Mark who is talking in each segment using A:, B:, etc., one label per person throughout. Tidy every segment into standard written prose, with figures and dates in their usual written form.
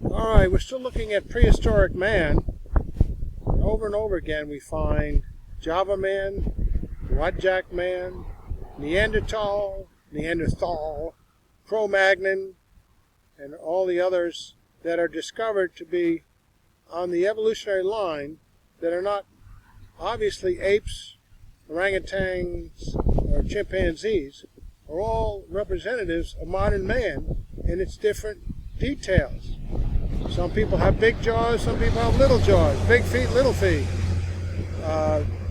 A: Alright, we're still looking at prehistoric man. Over and over again we find Java man, Wadjak man, Neanderthal, Cro-Magnon, and all the others that are discovered to be on the evolutionary line that are not obviously apes, orangutans, or chimpanzees, are all representatives of modern man in its different details. Some people have big jaws, some people have little jaws, big feet, little feet,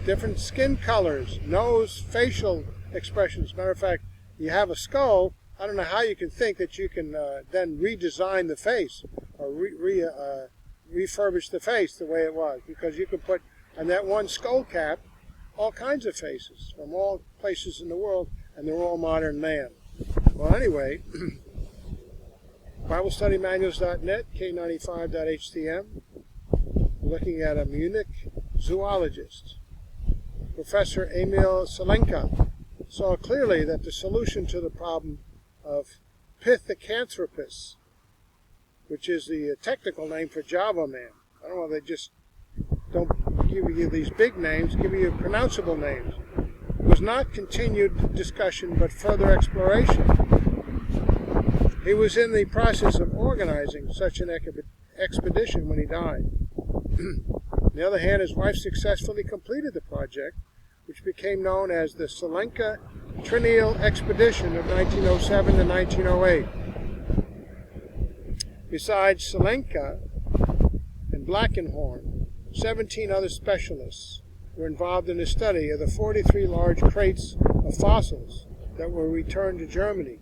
A: different skin colors, nose, facial expressions. Matter of fact, you have a skull. I don't know how you can think that you can then redesign the face or refurbish the face the way it was, because you could put on that one skull cap all kinds of faces from all places in the world, and they're all modern man. Well, anyway, BibleStudyManuals.net, K95.htm, looking at a Munich zoologist. Professor Emil Selenka saw clearly that the solution to the problem of Pithecanthropus, which is the technical name for Java man. I don't know, they just don't give you these big names, give you pronounceable names. It was not continued discussion, but further exploration. He was in the process of organizing such an expedition when he died. On the other hand, his wife successfully completed the project, which became known as the Selenka Triennial Expedition of 1907 to 1908. Besides Selenka and Blackenhorn, 17 other specialists were involved in the study of the 43 large crates of fossils that were returned to Germany.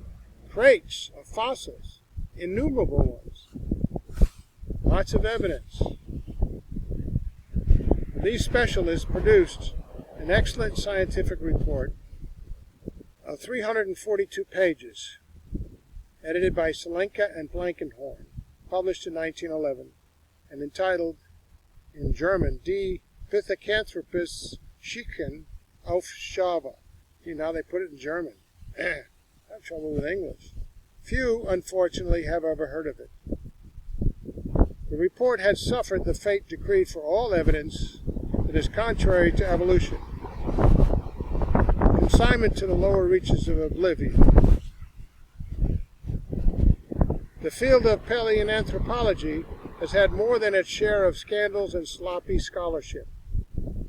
A: Crates of fossils, innumerable ones, lots of evidence. These specialists produced an excellent scientific report of 342 pages, edited by Selenka and Blankenhorn, published in 1911, and entitled in German, Die Pithecanthropus Schicken auf Java. See, now they put it in German. I have trouble with English. Few, unfortunately, have ever heard of it. The report had suffered the fate decreed for all evidence that is contrary to evolution. Consignment to the lower reaches of oblivion. The field of paleoanthropology has had more than its share of scandals and sloppy scholarship.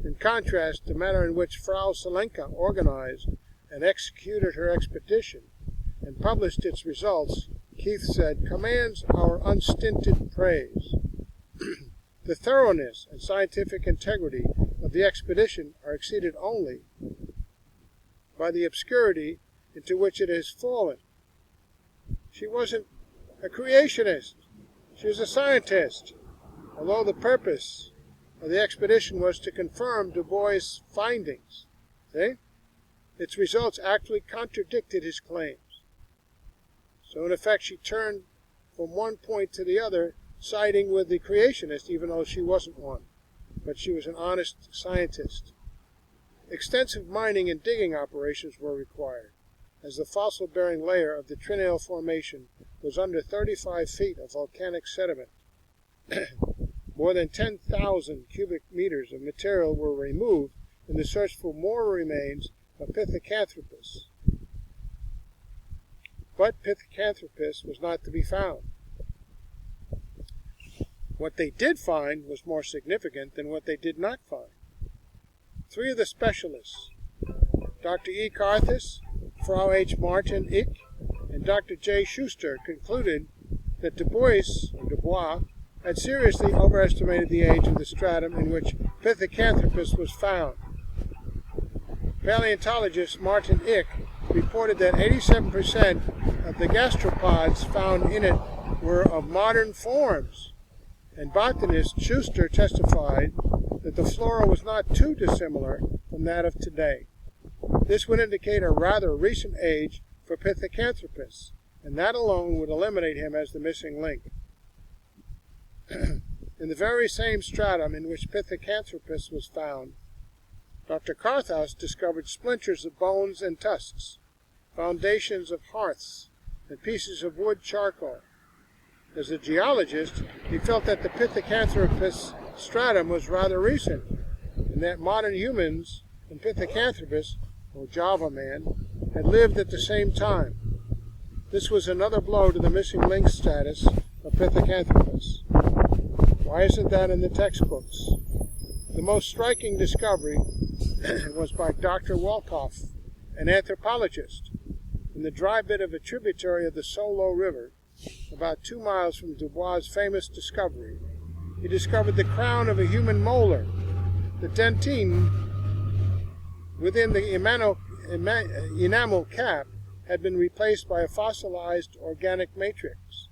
A: In contrast, the manner in which Frau Selenka organized and executed her expedition and published its results, Keith said, commands our unstinted praise. The thoroughness and scientific integrity of the expedition are exceeded only by the obscurity into which it has fallen. She wasn't a creationist. She was a scientist, although the purpose of the expedition was to confirm Dubois' findings. See? Its results actually contradicted his claims. So in effect, she turned from one point to the other, siding with the creationist, even though she wasn't one. But she was an honest scientist. Extensive mining and digging operations were required, as the fossil-bearing layer of the Triennial Formation was under 35 feet of volcanic sediment. More than 10,000 cubic meters of material were removed in the search for more remains of Pithecanthropus. But Pithecanthropus was not to be found. What they did find was more significant than what they did not find. Three of the specialists, Dr. E. Karthus, Frau H. Martin Ick, and Dr. J. Schuster, concluded that Dubois had seriously overestimated the age of the stratum in which Pithecanthropus was found. Paleontologist Martin Ick reported that 87% of the gastropods found in it were of modern forms, and botanist Schuster testified that the flora was not too dissimilar from that of today. This would indicate a rather recent age for Pithecanthropus, and that alone would eliminate him as the missing link. In the very same stratum in which Pithecanthropus was found, Dr. Karthus discovered splinters of bones and tusks, foundations of hearths, and pieces of wood charcoal. As a geologist, he felt that the Pithecanthropus stratum was rather recent, and that modern humans and Pithecanthropus, or Java man, had lived at the same time. This was another blow to the missing link status of Pithecanthropus. Why isn't that in the textbooks? The most striking discovery was by Dr. Wolkoff, an anthropologist. In the dry bed of a tributary of the Solo River, about 2 miles from Dubois' famous discovery, he discovered the crown of a human molar. The dentine within the enamel cap had been replaced by a fossilized organic matrix.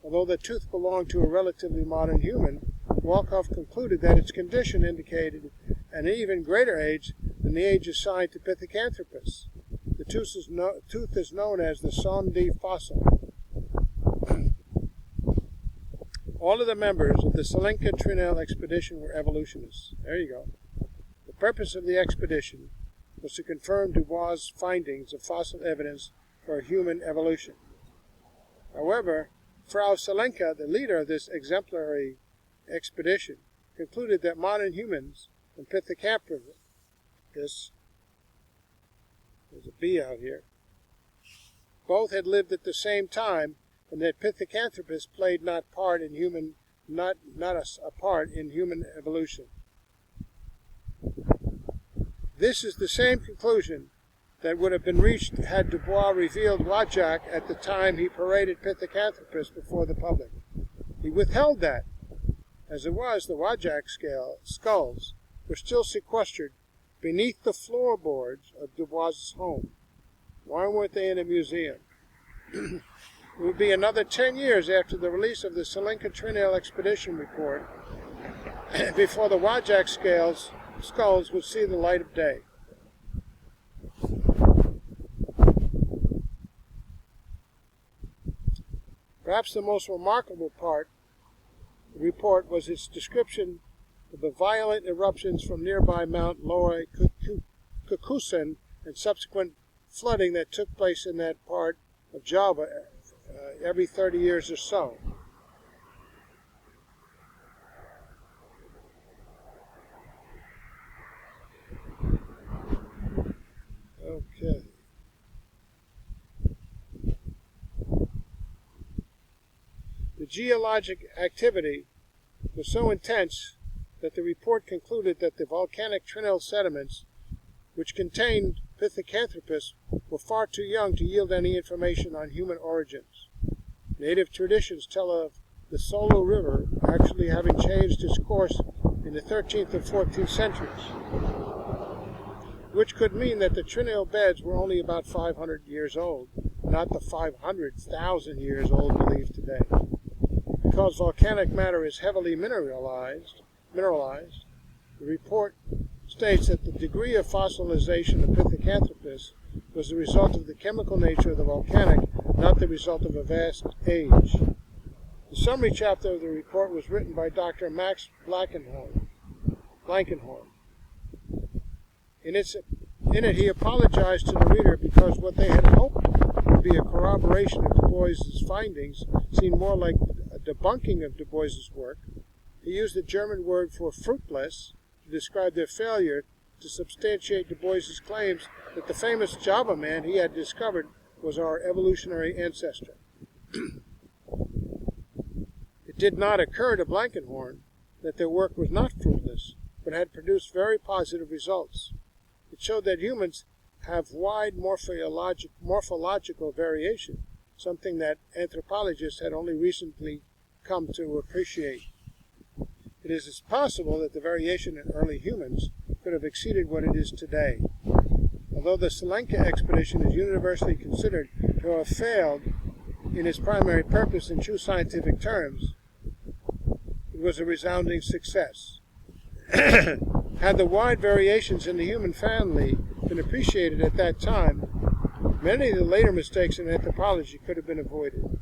A: Although the tooth belonged to a relatively modern human, Wolkoff concluded that its condition indicated an even greater age than the age assigned to Pithecanthropus. The tooth is known as the Sondi fossil. All of the members of the Selenka Trinell expedition were evolutionists. There you go. The purpose of the expedition was to confirm Dubois' findings of fossil evidence for human evolution. However, Frau Selenka, the leader of this exemplary expedition, concluded that modern humans and Pithecanthropus, there's a B out here, both had lived at the same time, and that Pithecanthropus played not a part in human evolution. This is the same conclusion that would have been reached had Dubois revealed Wajak at the time he paraded Pithecanthropus before the public. He withheld that. As it was, the Wajak skulls were still sequestered beneath the floorboards of Dubois' home. Why weren't they in a museum? It would be another 10 years after the release of the Selenka Trinell expedition report before the Wajak skulls would see the light of day. Perhaps the most remarkable part of the report was its description of the violent eruptions from nearby Mount Lower Kukusen and subsequent flooding that took place in that part of Java every 30 years or so. Okay. The geologic activity was so intense that the report concluded that the volcanic Trinell sediments, which contained Pithecanthropus, were far too young to yield any information on human origins. Native traditions tell of the Solo River actually having changed its course in the 13th and 14th centuries, which could mean that the Trinell beds were only about 500 years old, not the 500,000 years old believed today. Because volcanic matter is heavily mineralized, the report states that the degree of fossilization of Pithecanthropus was the result of the chemical nature of the volcanic, not the result of a vast age. The summary chapter of the report was written by Dr. Max Blankenhorn. In it, he apologized to the reader because what they had hoped would be a corroboration of Dubois' findings seemed more like a debunking of Dubois' work. He used the German word for fruitless to describe their failure to substantiate Dubois' claims that the famous Java man he had discovered was our evolutionary ancestor. It did not occur to Blankenhorn that their work was not fruitless, but had produced very positive results. It showed that humans have wide morphological variation, something that anthropologists had only recently come to appreciate. It is possible that the variation in early humans could have exceeded what it is today. Although the Selenka expedition is universally considered to have failed in its primary purpose in true scientific terms, it was a resounding success. Had the wide variations in the human family been appreciated at that time, many of the later mistakes in anthropology could have been avoided.